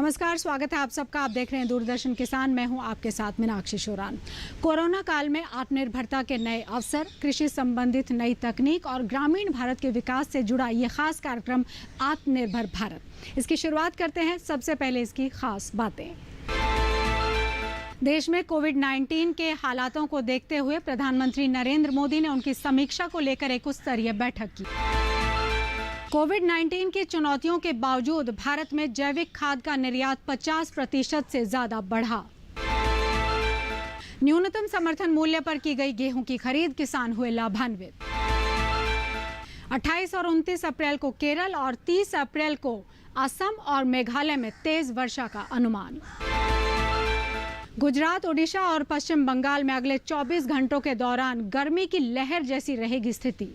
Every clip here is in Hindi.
नमस्कार, स्वागत है आप सबका। आप देख रहे हैं दूरदर्शन किसान। मैं हूं आपके साथ मीनाक्षी शोरान। कोरोना काल में आत्मनिर्भरता के नए अवसर, कृषि संबंधित नई तकनीक और ग्रामीण भारत के विकास से जुड़ा ये खास कार्यक्रम आत्मनिर्भर भारत। इसकी शुरुआत करते हैं। सबसे पहले इसकी खास बातें। देश में कोविड-19 के हालातों को देखते हुए प्रधानमंत्री नरेंद्र मोदी ने उनकी समीक्षा को लेकर एक उच्च स्तरीय बैठक की। कोविड-19 की चुनौतियों के बावजूद भारत में जैविक खाद का निर्यात 50% से ज्यादा बढ़ा। न्यूनतम समर्थन मूल्य पर की गई गेहूं की खरीद, किसान हुए लाभान्वित। 28 और 29 अप्रैल को केरल और 30 अप्रैल को असम और मेघालय में तेज वर्षा का अनुमान। गुजरात, ओडिशा और पश्चिम बंगाल में अगले 24 घंटों के दौरान गर्मी की लहर जैसी रहेगी स्थिति।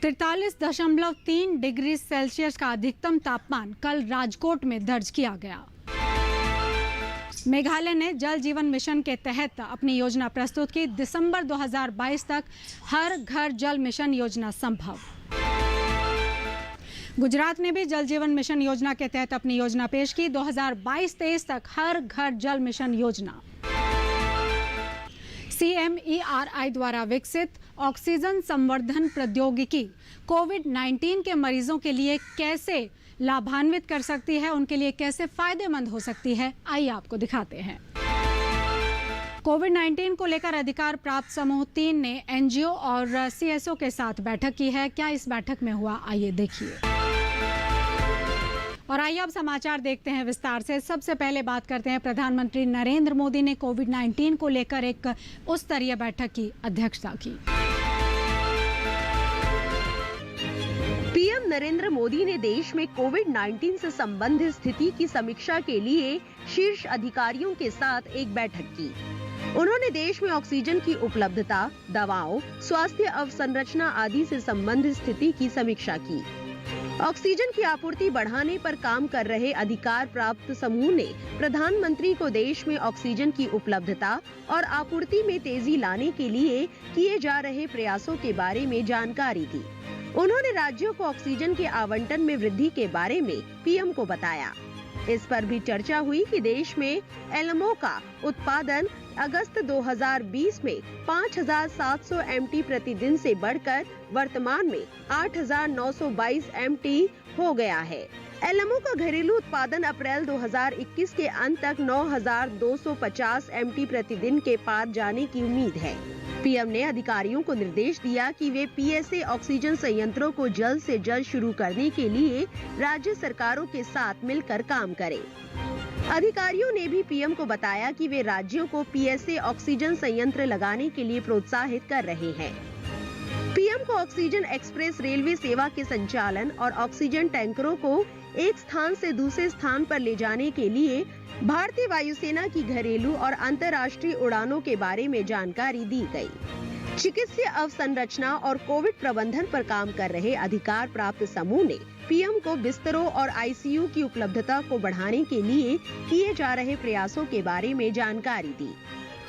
43.3 डिग्री सेल्सियस का अधिकतम तापमान कल राजकोट में दर्ज किया गया। मेघालय ने जल जीवन मिशन के तहत अपनी योजना प्रस्तुत की। दिसंबर 2022 तक हर घर जल मिशन योजना संभव। गुजरात ने भी जल जीवन मिशन योजना के तहत अपनी योजना पेश की। 2022-23 तक हर घर जल मिशन योजना। CMERI द्वारा विकसित ऑक्सीजन संवर्धन प्रौद्योगिकी कोविड-19 के मरीजों के लिए कैसे लाभान्वित कर सकती है, उनके लिए कैसे फायदेमंद हो सकती है, आइए आपको दिखाते हैं। कोविड-19 को लेकर अधिकार प्राप्त समूह 3 ने NGO और CSO के साथ बैठक की है। क्या इस बैठक में हुआ, आइए देखिए। और आइए अब समाचार देखते हैं विस्तार से। सबसे पहले बात करते हैं, प्रधानमंत्री नरेंद्र मोदी ने कोविड-19 को लेकर एक उच्च स्तरीय बैठक की अध्यक्षता की। पीएम नरेंद्र मोदी ने देश में कोविड-19 से संबंधित स्थिति की समीक्षा के लिए शीर्ष अधिकारियों के साथ एक बैठक की। उन्होंने देश में ऑक्सीजन की उपलब्धता, दवाओं, स्वास्थ्य अवसंरचना आदि से संबंधित स्थिति की समीक्षा की। ऑक्सीजन की आपूर्ति बढ़ाने पर काम कर रहे अधिकार प्राप्त समूह ने प्रधानमंत्री को देश में ऑक्सीजन की उपलब्धता और आपूर्ति में तेजी लाने के लिए किए जा रहे प्रयासों के बारे में जानकारी दी। उन्होंने राज्यों को ऑक्सीजन के आवंटन में वृद्धि के बारे में पीएम को बताया। इस पर भी चर्चा हुई कि देश में एल्मो का उत्पादन अगस्त 2020 में 5,700 MT प्रतिदिन से बढ़कर वर्तमान में 8,922 MT हो गया है। एल्मो का घरेलू उत्पादन अप्रैल 2021 के अंत तक 9,250 MT प्रतिदिन के पार जाने की उम्मीद है। पीएम ने अधिकारियों को निर्देश दिया कि वे PSA ऑक्सीजन संयंत्रों को जल्द से जल्द शुरू करने के लिए राज्य सरकारों के साथ मिलकर काम करें। अधिकारियों ने भी पीएम को बताया कि वे राज्यों को PSA ऑक्सीजन संयंत्र लगाने के लिए प्रोत्साहित कर रहे हैं। पीएम को ऑक्सीजन एक्सप्रेस रेलवे सेवा के संचालन और ऑक्सीजन टैंकरों को एक स्थान से दूसरे स्थान पर ले जाने के लिए भारतीय वायुसेना की घरेलू और अंतर्राष्ट्रीय उड़ानों के बारे में जानकारी दी गई। चिकित्सीय अवसंरचना और कोविड प्रबंधन पर काम कर रहे अधिकार प्राप्त समूह ने पीएम को बिस्तरों और ICU की उपलब्धता को बढ़ाने के लिए किए जा रहे प्रयासों के बारे में जानकारी दी।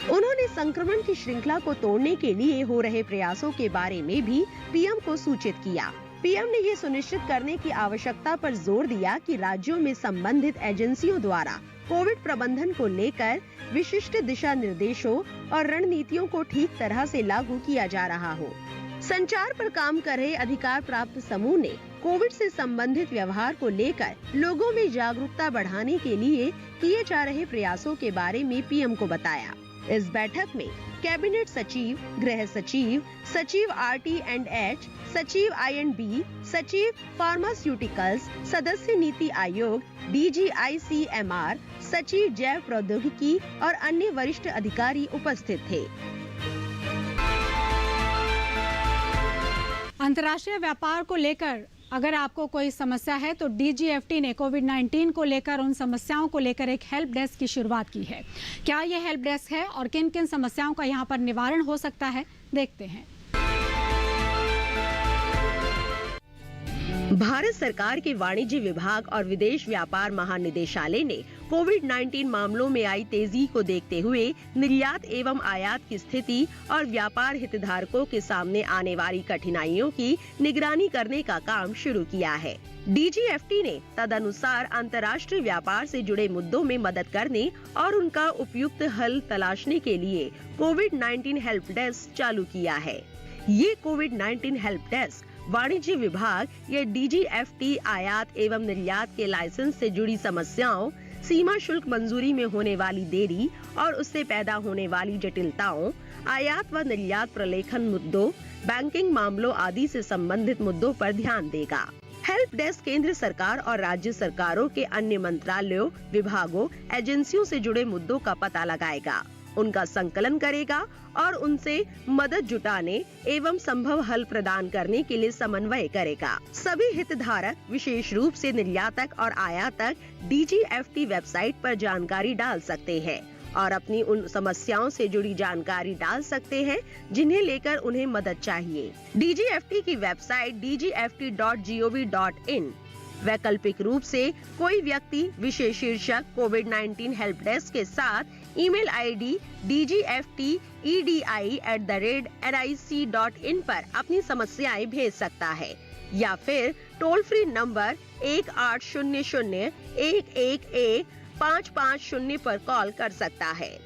उन्होंने संक्रमण की श्रृंखला को तोड़ने के लिए हो रहे प्रयासों के बारे में भी पीएम को सूचित किया। पीएम ने ये सुनिश्चित करने की आवश्यकता पर जोर दिया कि राज्यों में संबंधित एजेंसियों द्वारा कोविड प्रबंधन को लेकर विशिष्ट दिशा निर्देशों और रणनीतियों को ठीक तरह से लागू किया जा रहा हो। संचार पर काम कर रहे अधिकार प्राप्त समूह ने कोविड से संबंधित व्यवहार को लेकर लोगों में जागरूकता बढ़ाने के लिए किए जा रहे प्रयासों के बारे में पीएम को बताया। इस बैठक में कैबिनेट सचिव, गृह सचिव, सचिव RT&H, सचिव I&B, सचिव फार्मास्यूटिकल्स, सदस्य नीति आयोग, DG ICMR, सचिव जैव प्रौद्योगिकी और अन्य वरिष्ठ अधिकारी उपस्थित थे। अंतर्राष्ट्रीय व्यापार को लेकर अगर आपको कोई समस्या है तो DGFT ने कोविड-19 को लेकर उन समस्याओं को लेकर एक हेल्प डेस्क की शुरुआत की है। क्या यह हेल्प डेस्क है और किन किन समस्याओं का यहां पर निवारण हो सकता है, देखते हैं। भारत सरकार के वाणिज्य विभाग और विदेश व्यापार महानिदेशालय ने कोविड-19 मामलों में आई तेजी को देखते हुए निर्यात एवं आयात की स्थिति और व्यापार हितधारकों के सामने आने वाली कठिनाइयों की निगरानी करने का काम शुरू किया है। DGFT ने तदनुसार अंतर्राष्ट्रीय व्यापार से जुड़े मुद्दों में मदद करने और उनका उपयुक्त हल तलाशने के लिए कोविड-19 हेल्प डेस्क चालू किया है। ये कोविड-19 हेल्प डेस्क वाणिज्य विभाग या DGFT आयात एवं निर्यात के लाइसेंस से जुड़ी समस्याओं, सीमा शुल्क मंजूरी में होने वाली देरी और उससे पैदा होने वाली जटिलताओं, आयात व निर्यात प्रलेखन मुद्दों, बैंकिंग मामलों आदि से संबंधित मुद्दों पर ध्यान देगा। हेल्प डेस्क केंद्र सरकार और राज्य सरकारों के अन्य मंत्रालयों, विभागों, एजेंसियों से जुड़े मुद्दों का पता लगाएगा, उनका संकलन करेगा और उनसे मदद जुटाने एवं संभव हल प्रदान करने के लिए समन्वय करेगा। सभी हितधारक, विशेष रूप से निर्यातक और आयातक DGFT वेबसाइट पर जानकारी डाल सकते हैं और अपनी उन समस्याओं से जुड़ी जानकारी डाल सकते हैं जिन्हें लेकर उन्हें मदद चाहिए। DGFT की वेबसाइट dgft.gov.in। वैकल्पिक रूप से कोई व्यक्ति विशेष शीर्षक कोविड-19 हेल्प डेस्क के साथ ईमेल ID dgftedi@nic.in पर अपनी समस्याएं भेज सकता है या फिर टोल फ्री नंबर 1800-111-550 पर कॉल कर सकता है।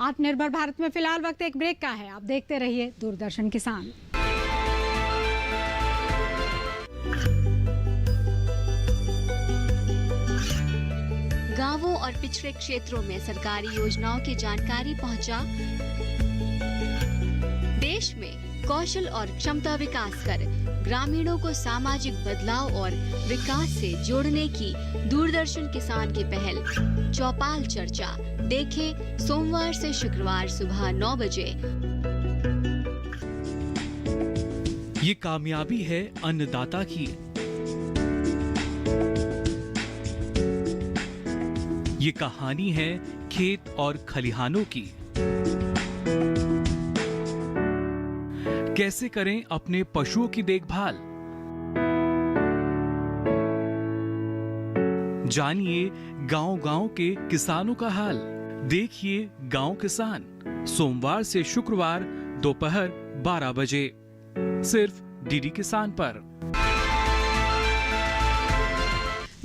आत्मनिर्भर भारत में फिलहाल वक्त एक ब्रेक का है। आप देखते रहिए दूरदर्शन किसान। गांवों और पिछड़े क्षेत्रों में सरकारी योजनाओं की जानकारी पहुंचा। देश में कौशल और क्षमता विकास कर ग्रामीणों को सामाजिक बदलाव और विकास से जोड़ने की दूरदर्शन किसान की पहल चौपाल चर्चा देखें सोमवार से शुक्रवार सुबह 9 बजे। ये कामयाबी है अन्नदाता की। ये कहानी है खेत और खलिहानों की। कैसे करें अपने पशुओं की देखभाल, जानिए गांव-गांव के किसानों का हाल। देखिए गांव किसान सोमवार से शुक्रवार दोपहर 12 बजे सिर्फ DD किसान पर।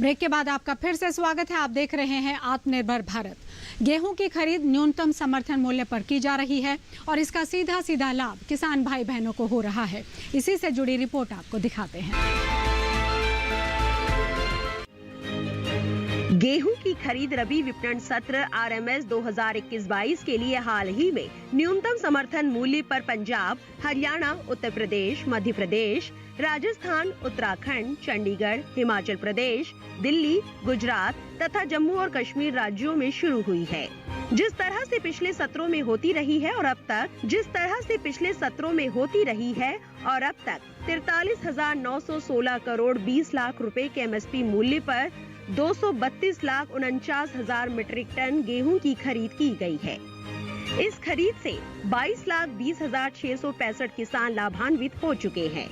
ब्रेक के बाद आपका फिर से स्वागत है। आप देख रहे हैं आत्मनिर्भर भारत। गेहूं की खरीद न्यूनतम समर्थन मूल्य पर की जा रही है और इसका सीधा सीधा लाभ किसान भाई बहनों को हो रहा है। इसी से जुड़ी रिपोर्ट आपको दिखाते हैं। गेहूं की खरीद रबी विपणन सत्र RMS 2021-22 के लिए हाल ही में न्यूनतम समर्थन मूल्य पर पंजाब, हरियाणा, उत्तर प्रदेश, मध्य प्रदेश, राजस्थान, उत्तराखंड, चंडीगढ़, हिमाचल प्रदेश, दिल्ली, गुजरात तथा जम्मू और कश्मीर राज्यों में शुरू हुई है। जिस तरह से पिछले सत्रों में होती रही है और अब तक 43,916 करोड़ 20 लाख रुपए के MSP मूल्य पर 232,49,000 मीट्रिक टन गेहूं की खरीद की गई है। इस खरीद से 22,20,665 किसान लाभान्वित हो चुके हैं।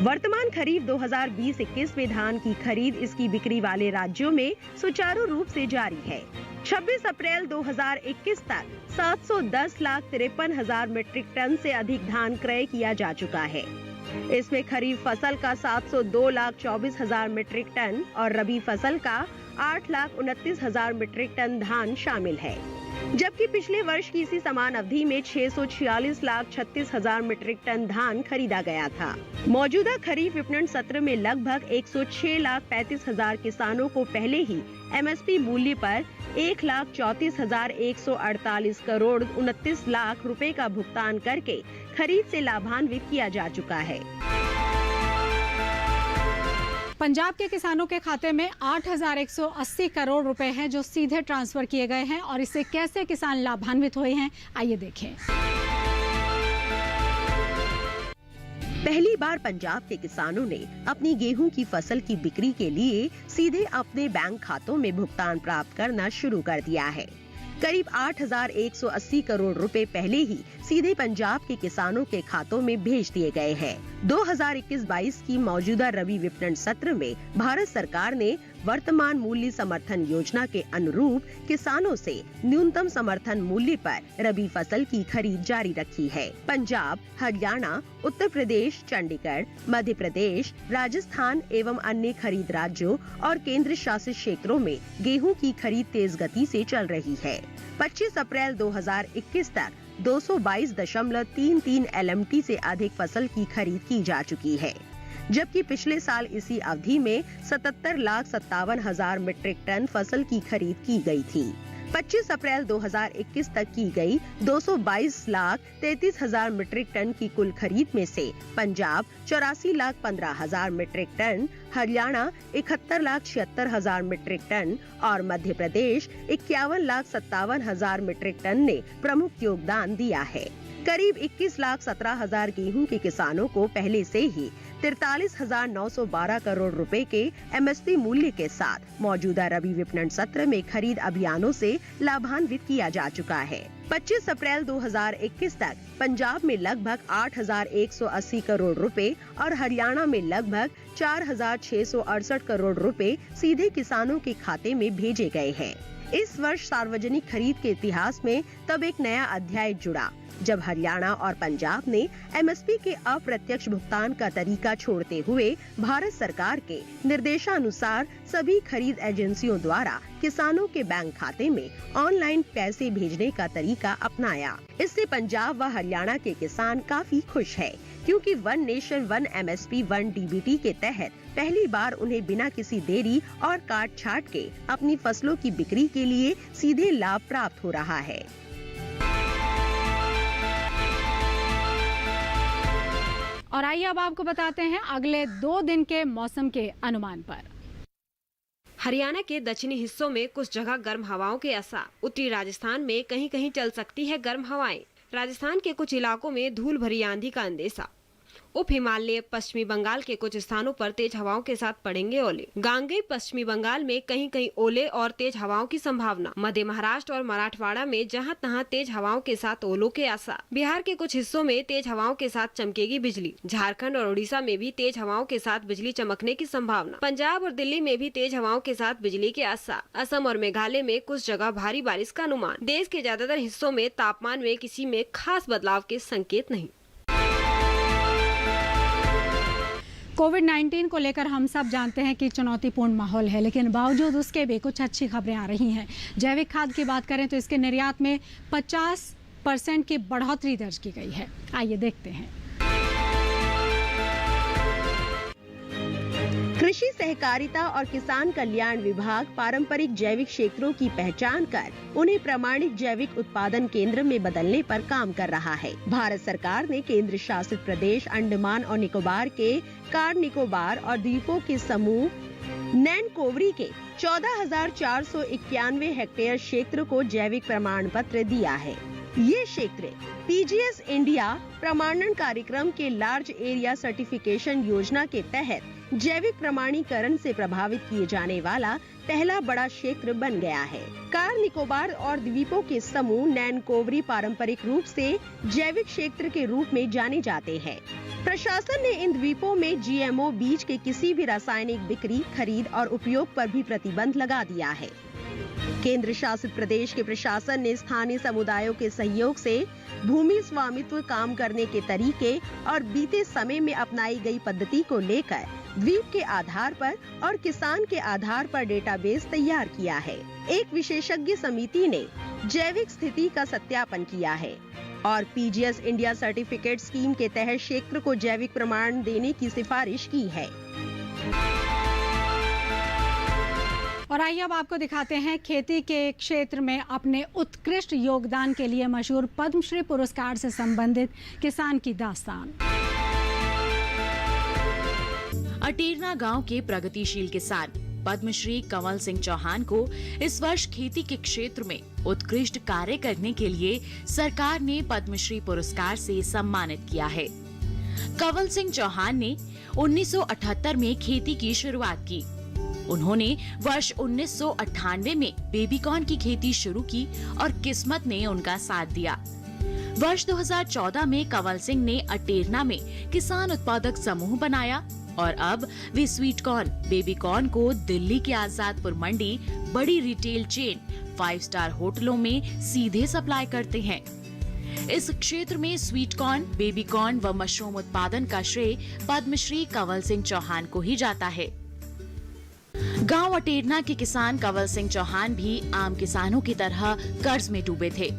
वर्तमान खरीफ 2020-21 में धान की खरीद इसकी बिक्री वाले राज्यों में सुचारू रूप से जारी है। 26 अप्रैल 2021 तक 710,53,000 मीट्रिक टन से अधिक धान क्रय किया जा चुका है। इसमें खरीफ फसल का 702,24,000 मीट्रिक टन और रबी फसल का 8,29,000 मीट्रिक टन धान शामिल है, जबकि पिछले वर्ष की इसी समान अवधि में 646,36,000 मीट्रिक टन धान खरीदा गया था। मौजूदा खरीफ विपणन सत्र में लगभग 106,35,000 किसानों को पहले ही MSP मूल्य पर 1,34,148 करोड़ 29 लाख रुपए का भुगतान करके खरीद से लाभान्वित किया जा चुका है। पंजाब के किसानों के खाते में 8,180 करोड़ रुपए हैं जो सीधे ट्रांसफर किए गए हैं और इससे कैसे किसान लाभान्वित हुए हैं, आइए देखें। पहली बार पंजाब के किसानों ने अपनी गेहूं की फसल की बिक्री के लिए सीधे अपने बैंक खातों में भुगतान प्राप्त करना शुरू कर दिया है। करीब 8,180 करोड़ रुपए पहले ही सीधे पंजाब के किसानों के खातों में भेज दिए गए हैं। 2021-22 की मौजूदा रबी विपणन सत्र में भारत सरकार ने वर्तमान मूल्य समर्थन योजना के अनुरूप किसानों से न्यूनतम समर्थन मूल्य पर रबी फसल की खरीद जारी रखी है। पंजाब, हरियाणा, उत्तर प्रदेश, चंडीगढ़, मध्य प्रदेश, राजस्थान एवं अन्य खरीद राज्यों और केंद्र शासित क्षेत्रों में गेहूं की खरीद तेज गति से चल रही है। 25 अप्रैल 2021 तक 222.33 LMT से अधिक फसल की खरीद की जा चुकी है, जबकि पिछले साल इसी अवधि में 77,57,000 मीट्रिक टन फसल की खरीद की गई थी। 25 अप्रैल 2021 तक की गई 222,33,000 मीट्रिक टन की कुल खरीद में से Punjab 84,15,000 metric tonne, Haryana 71,76,000 metric tonne और मध्य प्रदेश 51,57,000 मीट्रिक टन ने प्रमुख योगदान दिया है। करीब 21,17,000 गेहूं के किसानों को पहले से ही 43,912 करोड़ रुपए के MSP मूल्य के साथ मौजूदा रबी विपणन सत्र में खरीद अभियानों से लाभान्वित किया जा चुका है। 25 अप्रैल 2021 तक पंजाब में लगभग 8,180 करोड़ रुपए और हरियाणा में लगभग 4,668 करोड़ रुपए सीधे किसानों के खाते में भेजे गए हैं। इस वर्ष सार्वजनिक खरीद के इतिहास में तब एक नया अध्याय जुड़ा, जब हरियाणा और पंजाब ने MSP के अप्रत्यक्ष भुगतान का तरीका छोड़ते हुए भारत सरकार के निर्देशानुसार सभी खरीद एजेंसियों द्वारा किसानों के बैंक खाते में ऑनलाइन पैसे भेजने का तरीका अपनाया। इससे पंजाब व हरियाणा के किसान काफी खुश है, क्योंकि one nation one MSP one DBT के तहत पहली बार उन्हें बिना किसी देरी और काट छाट के अपनी फसलों की बिक्री के लिए सीधे लाभ प्राप्त हो रहा है। और आइए अब आपको बताते हैं अगले 2 दिन के मौसम के अनुमान पर। हरियाणा के दक्षिणी हिस्सों में कुछ जगह गर्म हवाओं के असर, उत्तरी राजस्थान में कहीं कहीं चल सकती है गर्म हवाएं। राजस्थान के कुछ इलाकों में धूल भरी आंधी का अंदेशा। उप हिमालय पश्चिमी बंगाल के कुछ स्थानों पर तेज हवाओं के साथ पड़ेंगे ओले। गांगेय पश्चिमी बंगाल में कहीं कहीं ओले और तेज हवाओं की संभावना। मध्य महाराष्ट्र और मराठवाड़ा में जहां तहां तेज हवाओं के साथ ओलों के आसार। बिहार के कुछ हिस्सों में तेज हवाओं के साथ चमकेगी बिजली। झारखंड और उड़ीसा में भी तेज हवाओं के साथ बिजली चमकने की संभावना। पंजाब और दिल्ली में भी तेज हवाओं के साथ बिजली के आसार। असम और मेघालय में कुछ जगह भारी बारिश का अनुमान। देश के ज्यादातर हिस्सों में तापमान में किसी में खास बदलाव के संकेत नहीं। कोविड-19 को लेकर हम सब जानते हैं कि चुनौतीपूर्ण माहौल है, लेकिन बावजूद उसके भी कुछ अच्छी खबरें आ रही हैं। जैविक खाद की बात करें तो इसके निर्यात में 50% की बढ़ोतरी दर्ज की गई है। आइए देखते हैं। कृषि सहकारिता और किसान कल्याण विभाग पारंपरिक जैविक क्षेत्रों की पहचान कर उन्हें प्रमाणित जैविक उत्पादन केंद्र में बदलने पर काम कर रहा है। भारत सरकार ने केंद्र शासित प्रदेश अंडमान और निकोबार के कार निकोबार और द्वीपों के समूह नैनकोवरी के 14,491 हेक्टेयर क्षेत्र को जैविक प्रमाण पत्र दिया है। ये क्षेत्र PGS इंडिया प्रमाणन कार्यक्रम के लार्ज एरिया सर्टिफिकेशन योजना के तहत जैविक प्रमाणीकरण से प्रभावित किए जाने वाला पहला बड़ा क्षेत्र बन गया है। कार निकोबार और द्वीपों के समूह नैनकोवरी पारंपरिक रूप से जैविक क्षेत्र के रूप में जाने जाते हैं। प्रशासन ने इन द्वीपों में GMO बीज के किसी भी रासायनिक बिक्री, खरीद और उपयोग पर भी प्रतिबंध लगा दिया है। केंद्र शासित प्रदेश के प्रशासन ने स्थानीय समुदायों के सहयोग से भूमि स्वामित्व, काम करने के तरीके और बीते समय में अपनाई गई पद्धति को लेकर द्वीप के आधार पर और किसान के आधार पर डेटाबेस तैयार किया है। एक विशेषज्ञ समिति ने जैविक स्थिति का सत्यापन किया है और PGS इंडिया सर्टिफिकेट स्कीम के तहत क्षेत्र को जैविक प्रमाण देने की सिफारिश की है। और आइए अब आपको दिखाते हैं खेती के क्षेत्र में अपने उत्कृष्ट योगदान के लिए मशहूर पद्मश्री पुरस्कार से संबंधित किसान की दास्तान। अटीरना गांव के प्रगतिशील किसान पद्मश्री कंवल सिंह चौहान को इस वर्ष खेती के क्षेत्र में उत्कृष्ट कार्य करने के लिए सरकार ने पद्मश्री पुरस्कार से सम्मानित किया है। कंवल सिंह चौहान ने 1978 में खेती की शुरुआत की। उन्होंने वर्ष 1998 में बेबीकॉर्न की खेती शुरू की और किस्मत ने उनका साथ दिया। वर्ष 2014 में कंवल सिंह ने अटेरना में किसान उत्पादक समूह बनाया और अब वे स्वीट कॉर्न, बेबीकॉर्न को दिल्ली के आजादपुर मंडी, बड़ी रिटेल चेन, 5 स्टार होटलों में सीधे सप्लाई करते हैं। इस क्षेत्र में स्वीट कॉर्न, बेबीकॉर्न व मशरूम उत्पादन का श्रेय पद्मश्री कंवल सिंह चौहान को ही जाता है। गांव अटेरना के किसान कंवल सिंह चौहान भी आम किसानों की तरह कर्ज में डूबे थे।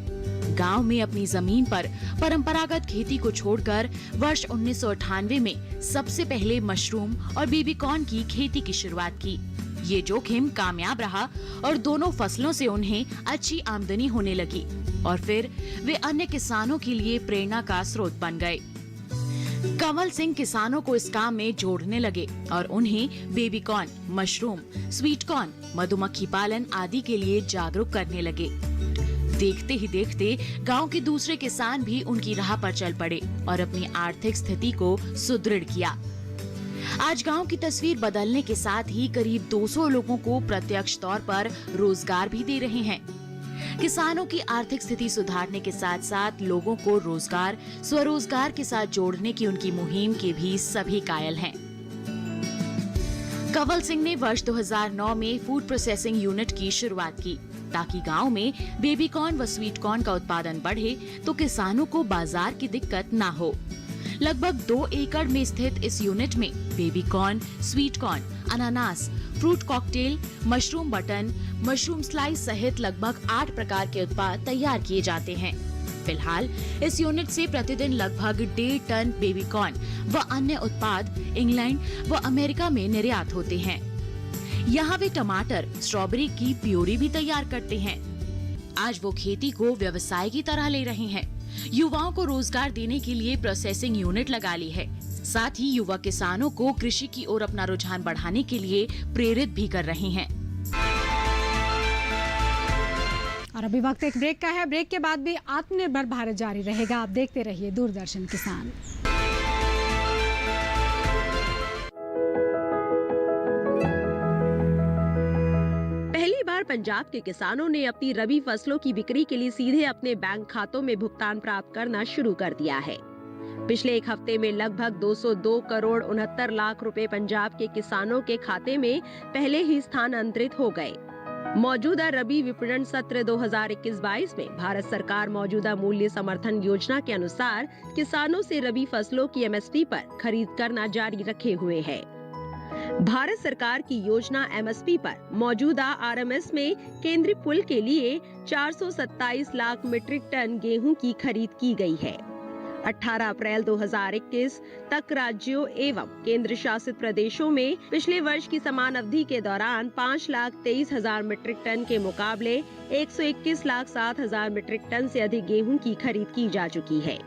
गांव में अपनी जमीन पर परंपरागत खेती को छोड़कर वर्ष 1998 में सबसे पहले मशरूम और बेबीकॉर्न की खेती की शुरुआत की। ये जोखिम कामयाब रहा और दोनों फसलों से उन्हें अच्छी आमदनी होने लगी और फिर वे अन्य किसानों के लिए प्रेरणा का स्रोत बन गए। कंवल सिंह किसानों को इस काम में जोड़ने लगे और उन्हें बेबीकॉर्न, मशरूम, स्वीट कॉर्न, मधुमक्खी पालन आदि के लिए जागरूक करने लगे। देखते ही देखते गांव के दूसरे किसान भी उनकी राह पर चल पड़े और अपनी आर्थिक स्थिति को सुदृढ़ किया। आज गांव की तस्वीर बदलने के साथ ही करीब 200 लोगों को प्रत्यक्ष तौर पर रोजगार भी दे रहे हैं। किसानों की आर्थिक स्थिति सुधारने के साथ साथ लोगों को रोजगार, स्वरोजगार के साथ जोड़ने की उनकी मुहिम के भी सभी कायल हैं। कंवल सिंह ने वर्ष 2009 में फूड प्रोसेसिंग यूनिट की शुरुआत की ताकि गांव में बेबीकॉर्न व स्वीट कॉर्न का उत्पादन बढ़े तो किसानों को बाजार की दिक्कत ना हो। लगभग 2 एकड़ में स्थित इस यूनिट में बेबीकॉर्न, स्वीट कॉर्न, अनानास, fruit cocktail, mushroom button, mushroom slice सहित लगभग 8 प्रकार के उत्पाद तैयार किए जाते हैं। फिलहाल इस यूनिट से प्रतिदिन लगभग 1.5 टन बेबीकॉर्न व अन्य उत्पाद इंग्लैंड व अमेरिका में निर्यात होते हैं। यहाँ वे टमाटर, स्ट्रॉबेरी की प्योरी भी तैयार करते हैं। आज वो खेती को व्यवसाय की तरह ले रहे हैं। युवाओं को रोजगार देने के लिए प्रोसेसिंग यूनिट लगा ली है। साथ ही युवा किसानों को कृषि की ओर अपना रुझान बढ़ाने के लिए प्रेरित भी कर रहे हैं। और अभी वक्त एक ब्रेक का है। ब्रेक के बाद भी आत्मनिर्भर भारत जारी रहेगा। आप देखते रहिए दूरदर्शन किसान। पहली बार पंजाब के किसानों ने अपनी रबी फसलों की बिक्री के लिए सीधे अपने बैंक खातों में भुगतान प्राप्त करना शुरू कर दिया है। पिछले एक हफ्ते में लगभग 202 करोड़ 69 लाख रुपए पंजाब के किसानों के खाते में पहले ही स्थानांतरित हो गए। मौजूदा रबी विपणन सत्र 2021-22 में भारत सरकार मौजूदा मूल्य समर्थन योजना के अनुसार किसानों से रबी फसलों की MSP पर खरीद करना जारी रखे हुए है। भारत सरकार की योजना MSP पर मौजूदा RMS में केंद्रीय पुल के लिए 427 लाख मीट्रिक टन गेहूं की खरीद की गई है। 18 अप्रैल 2021 तक राज्यों एवं केंद्र शासित प्रदेशों में पिछले वर्ष की समान अवधि के दौरान 5,23,000 मीट्रिक टन के मुकाबले 121,07,000 मीट्रिक टन से अधिक गेहूं की खरीद की जा चुकी है।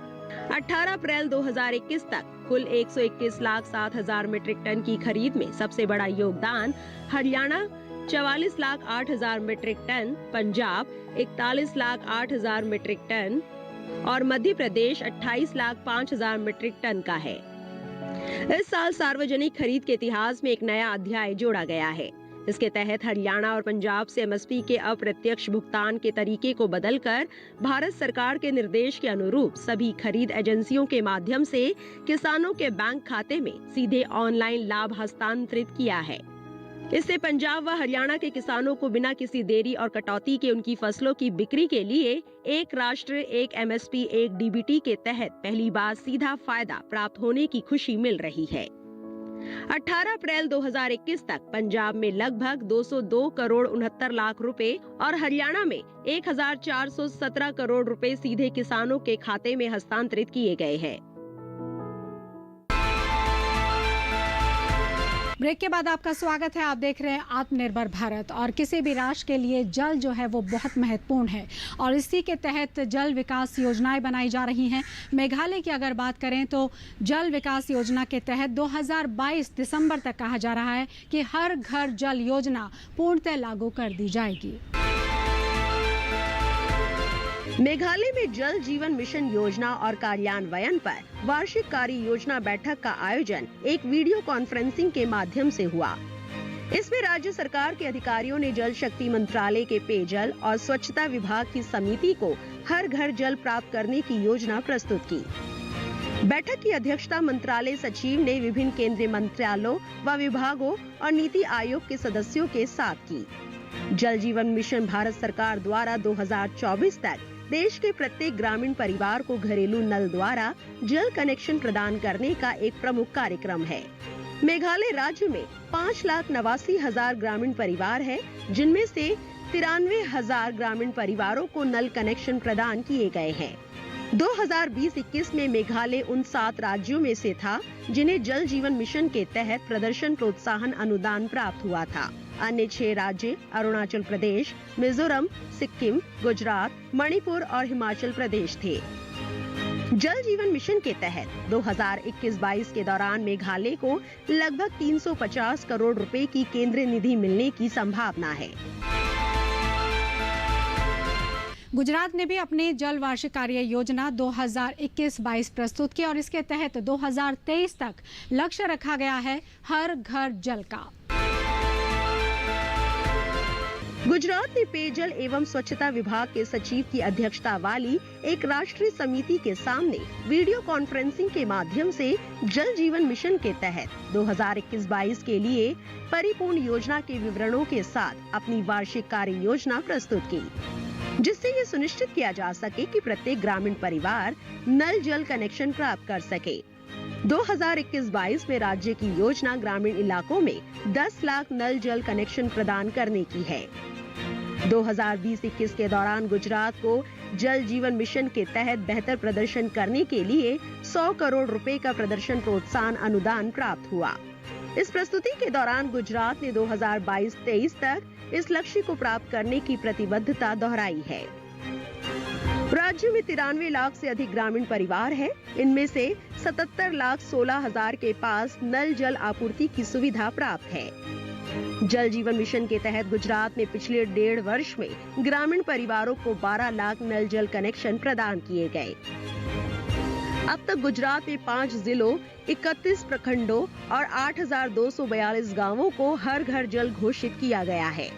18 अप्रैल 2021 तक कुल 121,07,000 मीट्रिक टन की खरीद में सबसे बड़ा योगदान Haryana 44,08,000 metric tonne, Punjab 41,08,000 metric tonne और मध्य प्रदेश 28,05,000 मीट्रिक टन का है। इस साल सार्वजनिक खरीद के इतिहास में एक नया अध्याय जोड़ा गया है। इसके तहत हरियाणा और पंजाब से MSP के अप्रत्यक्ष भुगतान के तरीके को बदलकर भारत सरकार के निर्देश के अनुरूप सभी खरीद एजेंसियों के माध्यम से किसानों के बैंक खाते में सीधे ऑनलाइन लाभ हस्तांतरित किया है। इससे पंजाब व हरियाणा के किसानों को बिना किसी देरी और कटौती के उनकी फसलों की बिक्री के लिए एक राष्ट्र एक MSP एक DBT के तहत पहली बार सीधा फायदा प्राप्त होने की खुशी मिल रही है। 18 अप्रैल 2021 तक पंजाब में लगभग 202 करोड़ 69 लाख रुपए और हरियाणा में 1,417 करोड़ रुपए सीधे किसानों के खाते में हस्तांतरित किए गए हैं। ब्रेक के बाद आपका स्वागत है। आप देख रहे हैं आत्मनिर्भर भारत। और किसी भी राष्ट्र के लिए जल जो है वो बहुत महत्वपूर्ण है और इसी के तहत जल विकास योजनाएं बनाई जा रही हैं। मेघालय की अगर बात करें तो जल विकास योजना के तहत 2022 दिसंबर तक कहा जा रहा है कि हर घर जल योजना पूर्णतः लागू कर दी जाएगी। मेघालय में जल जीवन मिशन योजना और कार्यान्वयन पर वार्षिक कार्य योजना बैठक का आयोजन एक वीडियो कॉन्फ्रेंसिंग के माध्यम से हुआ। इसमें राज्य सरकार के अधिकारियों ने जल शक्ति मंत्रालय के पेयजल और स्वच्छता विभाग की समिति को हर घर जल प्राप्त करने की योजना प्रस्तुत की। बैठक की अध्यक्षता मंत्रालय सचिव ने विभिन्न केंद्रीय मंत्रालयों व विभागों और नीति आयोग के सदस्यों के साथ की। जल जीवन मिशन भारत सरकार द्वारा 2024 तक देश के प्रत्येक ग्रामीण परिवार को घरेलू नल द्वारा जल कनेक्शन प्रदान करने का एक प्रमुख कार्यक्रम है। मेघालय राज्य में 5,89,000 ग्रामीण परिवार है, जिनमें से 93,000 ग्रामीण परिवारों को नल कनेक्शन प्रदान किए गए हैं। 2020-21 में मेघालय उन 7 राज्यों में से था जिन्हें जल जीवन मिशन के तहत प्रदर्शन प्रोत्साहन अनुदान प्राप्त हुआ था। अन्य 6 राज्य अरुणाचल प्रदेश, मिजोरम, सिक्किम, गुजरात, मणिपुर और हिमाचल प्रदेश थे। जल जीवन मिशन के तहत 2021-22 के दौरान मेघालय को लगभग 350 करोड़ रुपए की केंद्रीय निधि मिलने की संभावना है। गुजरात ने भी अपनी जल वार्षिक कार्य योजना 2021-22 प्रस्तुत की और इसके तहत 2023 तक लक्ष्य रखा गया है हर घर जल का। गुजरात ने पेयजल एवं स्वच्छता विभाग के सचिव की अध्यक्षता वाली एक राष्ट्रीय समिति के सामने वीडियो कॉन्फ्रेंसिंग के माध्यम से जल जीवन मिशन के तहत 2021-22 के लिए परिपूर्ण योजना के विवरणों के साथ अपनी वार्षिक कार्य योजना प्रस्तुत की, जिससे ये सुनिश्चित किया जा सके कि प्रत्येक ग्रामीण परिवार नल जल कनेक्शन प्राप्त कर सके। 2021-22 में राज्य की योजना ग्रामीण इलाकों में 10 लाख नल जल कनेक्शन प्रदान करने की है। 2020-21 के दौरान गुजरात को जल जीवन मिशन के तहत बेहतर प्रदर्शन करने के लिए 100 करोड़ रुपए का प्रदर्शन प्रोत्साहन अनुदान प्राप्त हुआ। इस प्रस्तुति के दौरान गुजरात ने 2022-23 तक इस लक्ष्य को प्राप्त करने की प्रतिबद्धता दोहराई है। राज्य में 93 लाख से अधिक ग्रामीण परिवार है। इनमें से 77,16,000 के पास नल जल आपूर्ति की सुविधा प्राप्त है। जल जीवन मिशन के तहत गुजरात में पिछले 1.5 वर्ष में ग्रामीण परिवारों को 12 लाख नल जल कनेक्शन प्रदान किए गए। अब तक गुजरात में 5 जिलों, 31 प्रखंडों और 8,242 गांवों को हर घर जल घोषित किया गया है।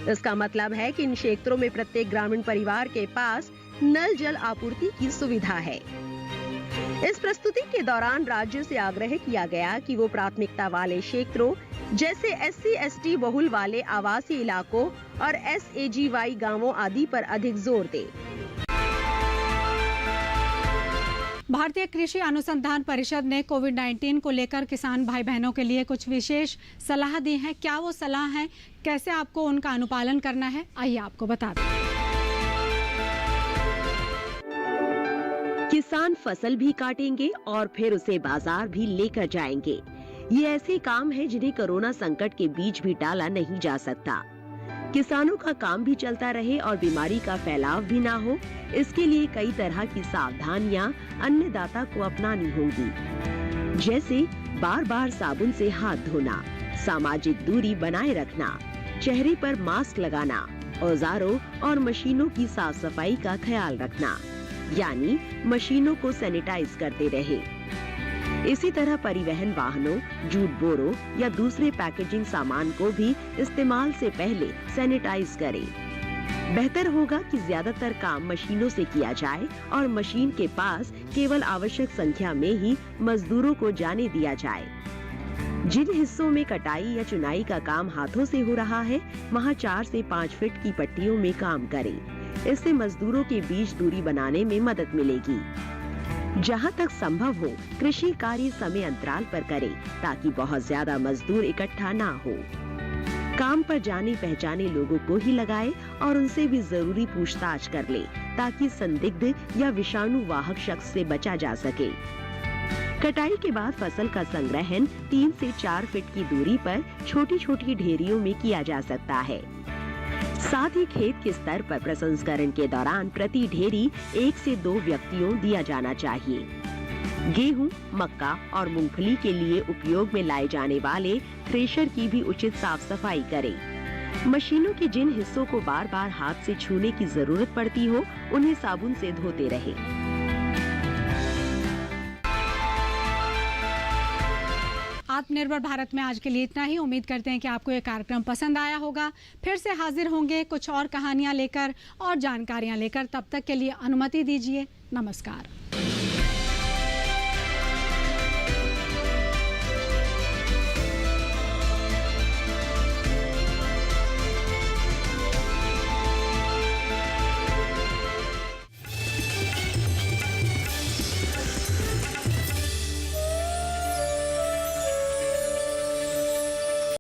इसका मतलब है कि इन क्षेत्रों में प्रत्येक ग्रामीण परिवार के पास नल जल आपूर्ति की सुविधा है। इस प्रस्तुति के दौरान राज्य से आग्रह किया गया कि वो प्राथमिकता वाले क्षेत्रों जैसे SC/ST बहुल वाले आवासीय इलाकों और SAGY गांवों आदि पर अधिक जोर दे। भारतीय कृषि अनुसंधान परिषद ने कोविड-19 को लेकर किसान भाई बहनों के लिए कुछ विशेष सलाह दी है। क्या वो सलाह है, कैसे आपको उनका अनुपालन करना है, आइए आपको बता दें। किसान फसल भी काटेंगे और फिर उसे बाजार भी लेकर जाएंगे। ये ऐसे काम है जिन्हें कोरोना संकट के बीच भी टाला नहीं जा सकता। किसानों का काम भी चलता रहे और बीमारी का फैलाव भी ना हो, इसके लिए कई तरह की सावधानियां अन्नदाता को अपनानी होंगी, जैसे बार बार साबुन से हाथ धोना, सामाजिक दूरी बनाए रखना, चेहरे पर मास्क लगाना, औजारों और मशीनों की साफ सफाई का ख्याल रखना, यानी मशीनों को सैनिटाइज करते रहे। इसी तरह परिवहन वाहनों, जूट बोरों या दूसरे पैकेजिंग सामान को भी इस्तेमाल से पहले सैनिटाइज करें। बेहतर होगा कि ज्यादातर काम मशीनों से किया जाए और मशीन के पास केवल आवश्यक संख्या में ही मजदूरों को जाने दिया जाए। जिन हिस्सों में कटाई या चुनाई का काम हाथों से हो रहा है, वहां 4 से 5 फीट की पट्टियों में काम करें। इससे मजदूरों के बीच दूरी बनाने में मदद मिलेगी। जहां तक संभव हो, कृषि कार्य समय अंतराल पर करें ताकि बहुत ज्यादा मजदूर इकट्ठा ना हो। काम पर जाने पहचाने लोगों को ही लगाए और उनसे भी जरूरी पूछताछ कर ले ताकि संदिग्ध या विषाणु वाहक शख्स से बचा जा सके। कटाई के बाद फसल का संग्रहण 3 से 4 फीट की दूरी पर छोटी छोटी ढेरियों में किया जा सकता है। साथ ही खेत के स्तर पर प्रसंस्करण के दौरान प्रति ढेरी 1 से 2 व्यक्तियों दिया जाना चाहिए। गेहूं, मक्का और मूंगफली के लिए उपयोग में लाए जाने वाले थ्रेशर की भी उचित साफ सफाई करें। मशीनों के जिन हिस्सों को बार बार हाथ से छूने की जरूरत पड़ती हो, उन्हें साबुन से धोते रहें। आत्मनिर्भर भारत में आज के लिए इतना ही। उम्मीद करते हैं कि आपको ये कार्यक्रम पसंद आया होगा। फिर से हाजिर होंगे कुछ और कहानियां लेकर और जानकारियां लेकर। तब तक के लिए अनुमति दीजिए। नमस्कार।